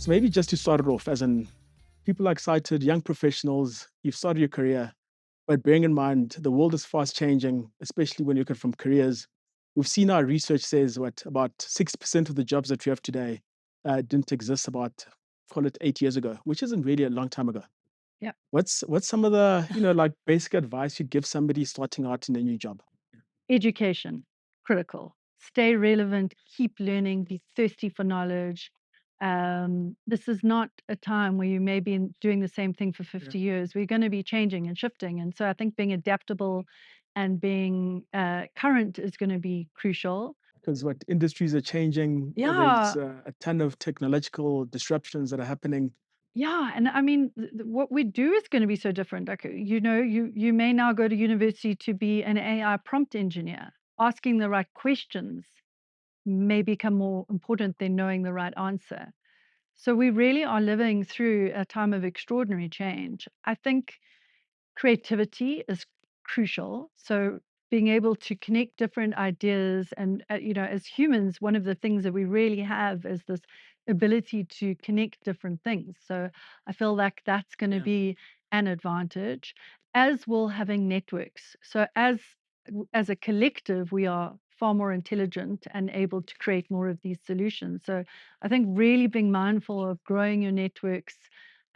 So maybe just to start it off, as in people are excited, young professionals, you've started your career, but bearing in mind the world is fast changing, especially when you look at from careers. We've seen our research says what about 6% of the jobs that we have today didn't exist about, call it 8 years ago, which isn't really a long time ago. Yeah. What's some of the, like basic advice you'd give somebody starting out in a new job? Education, critical. Stay relevant, keep learning, be thirsty for knowledge. This is not a time where you may be doing the same thing for Yeah. 50 years. We're going to be changing and shifting. And so I think being adaptable and being current is going to be crucial. Because what industries are changing, there's Yeah. a ton of technological disruptions that are happening. Yeah, and I mean, what we do is going to be so different. Like, you may now go to university to be an AI prompt engineer. Asking the right questions may become more important than knowing the right answer. So we really are living through a time of extraordinary change. I think creativity is crucial. So being able to connect different ideas and as humans, one of the things that we really have is this ability to connect different things. So I feel like that's going to Yeah. be an advantage, as will having networks. So as a collective, we are far more intelligent and able to create more of these solutions. So I think really being mindful of growing your networks,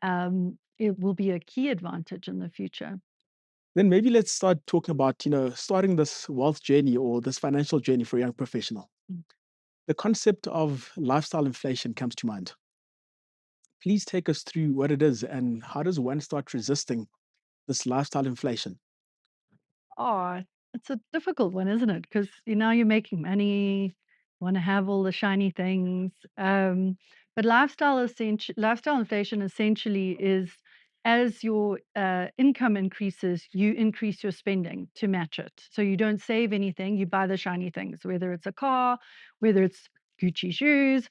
it will be a key advantage in the future. Then maybe let's start talking about, starting this wealth journey or this financial journey for a young professional. Mm. The concept of lifestyle inflation comes to mind. Please take us through what it is and how does one start resisting this lifestyle inflation? Oh, it's a difficult one, isn't it? Because now you're making money, want to have all the shiny things. But lifestyle inflation essentially is as your income increases, you increase your spending to match it. So you don't save anything, you buy the shiny things, whether it's a car, whether it's Gucci shoes,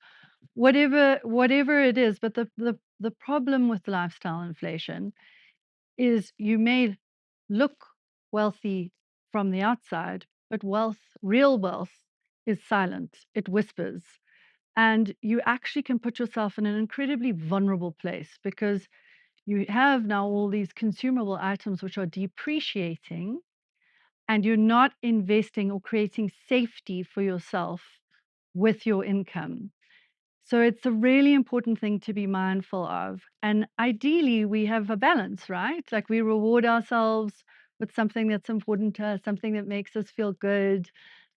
whatever it is. But the problem with lifestyle inflation is you may look wealthy from the outside, but real wealth, is silent. It whispers. And you actually can put yourself in an incredibly vulnerable place because you have now all these consumable items which are depreciating, and you're not investing or creating safety for yourself with your income. So it's a really important thing to be mindful of. And ideally, we have a balance, right? Like we reward ourselves with something that's important to us, something that makes us feel good.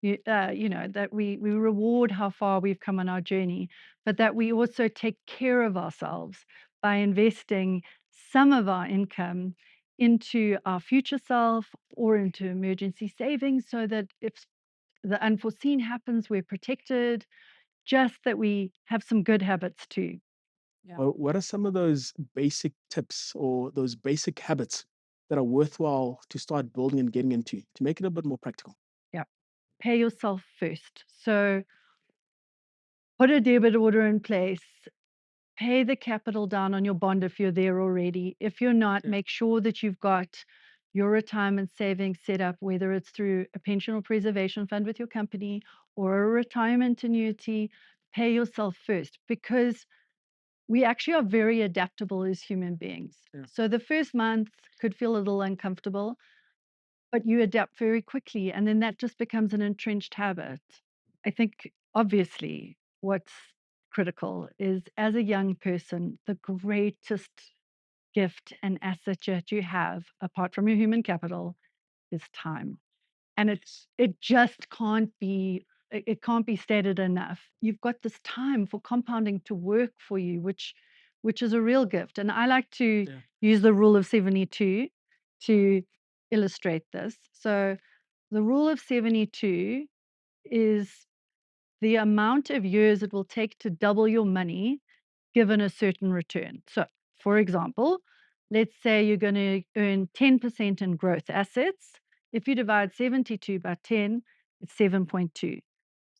That we reward how far we've come on our journey, but that we also take care of ourselves by investing some of our income into our future self or into emergency savings so that if the unforeseen happens, we're protected, just that we have some good habits too. Yeah. Well, what are some of those basic tips or those basic habits that are worthwhile to start building and getting into to make it a bit more practical? Yeah. Pay yourself first. So put a debit order in place. Pay the capital down on your bond if you're there already. If you're not, Yeah. make sure that you've got your retirement savings set up, whether it's through a pension or preservation fund with your company or a retirement annuity. Pay yourself first because we actually are very adaptable as human beings. Yeah. So the first month could feel a little uncomfortable, but you adapt very quickly, and then that just becomes an entrenched habit. I think, obviously, what's critical is as a young person, the greatest gift and asset that you have, apart from your human capital, is time. And it just can't be stated enough. You've got this time for compounding to work for you, which is a real gift. And I like to Yeah. use the rule of 72 to illustrate this. So the rule of 72 is the amount of years it will take to double your money given a certain return. So, for example, let's say you're going to earn 10% in growth assets. If you divide 72 by 10, it's 7.2.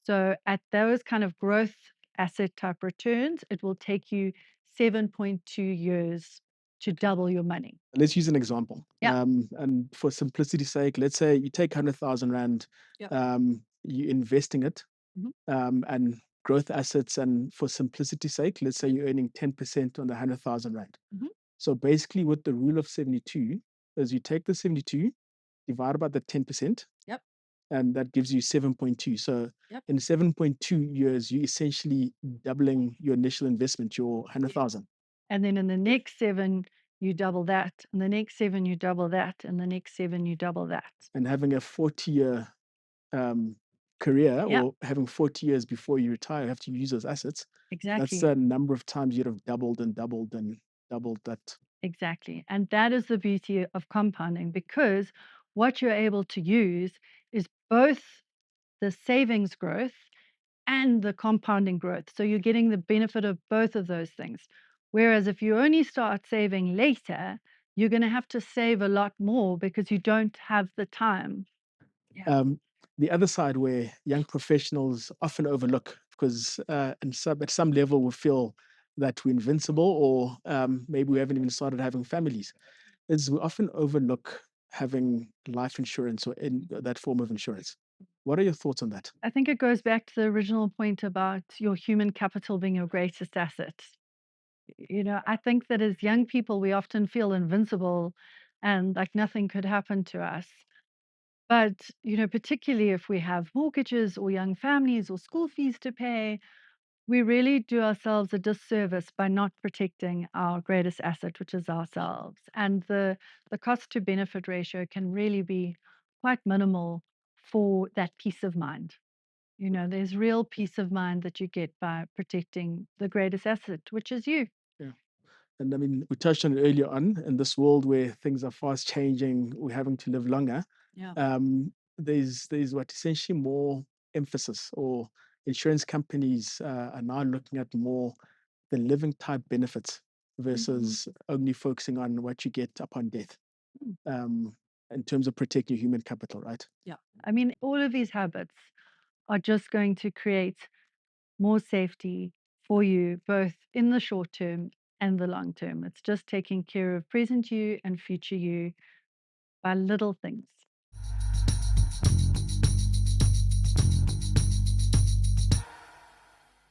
So, at those kind of growth asset type returns, it will take you 7.2 years to Okay. double your money. Let's use an example. Yeah. And for simplicity's sake, let's say you take 100,000 Rand, Yeah. you're investing it, Mhm. and growth assets, and for simplicity's sake, let's say you're earning 10% on the 100,000 rand. Mhm. So basically, with the rule of 72, is you take the 72, divide by the 10%, Yep. and that gives you 7.2. So Yep. in 7.2 years, you're essentially doubling your initial investment, your Yes. 100,000. And then in the next 7, you double that. And the next 7, you double that. And the next 7, you double that. And having a 40-year um, career, Yeah, or having 40 years before you retire, you have to use those assets. That's exactly. the number of times you'd have doubled and doubled and doubled that. Exactly. And that is the beauty of compounding because what you're able to use is both the savings growth and the compounding growth. So you're getting the benefit of both of those things. Whereas if you only start saving later, you're going to have to save a lot more because you don't have the time. Yeah. Um, the other side where young professionals often overlook, because at some level we feel that we're invincible, or maybe we haven't even started having families, is we often overlook having life insurance or in that form of insurance. What are your thoughts on that? I think it goes back to the original point about your human capital being your greatest asset. I think that as young people, we often feel invincible and like nothing could happen to us. But, particularly if we have mortgages or young families or school fees to pay, we really do ourselves a disservice by not protecting our greatest asset, which is ourselves. And the cost to benefit ratio can really be quite minimal for that peace of mind. There's real peace of mind that you get by protecting the greatest asset, which is you. Yeah. And I mean, we touched on it earlier on in this world where things are fast changing, we're having to live longer. Yeah. There's what essentially more emphasis, or insurance companies are now looking at more the living type benefits Mhm. versus only focusing on what you get upon death, Mm. um, in terms of protecting your human capital, right? Yeah. I mean, all of these habits are just going to create more safety for you, both in the short term and the long term. It's just taking care of present you and future you by little things.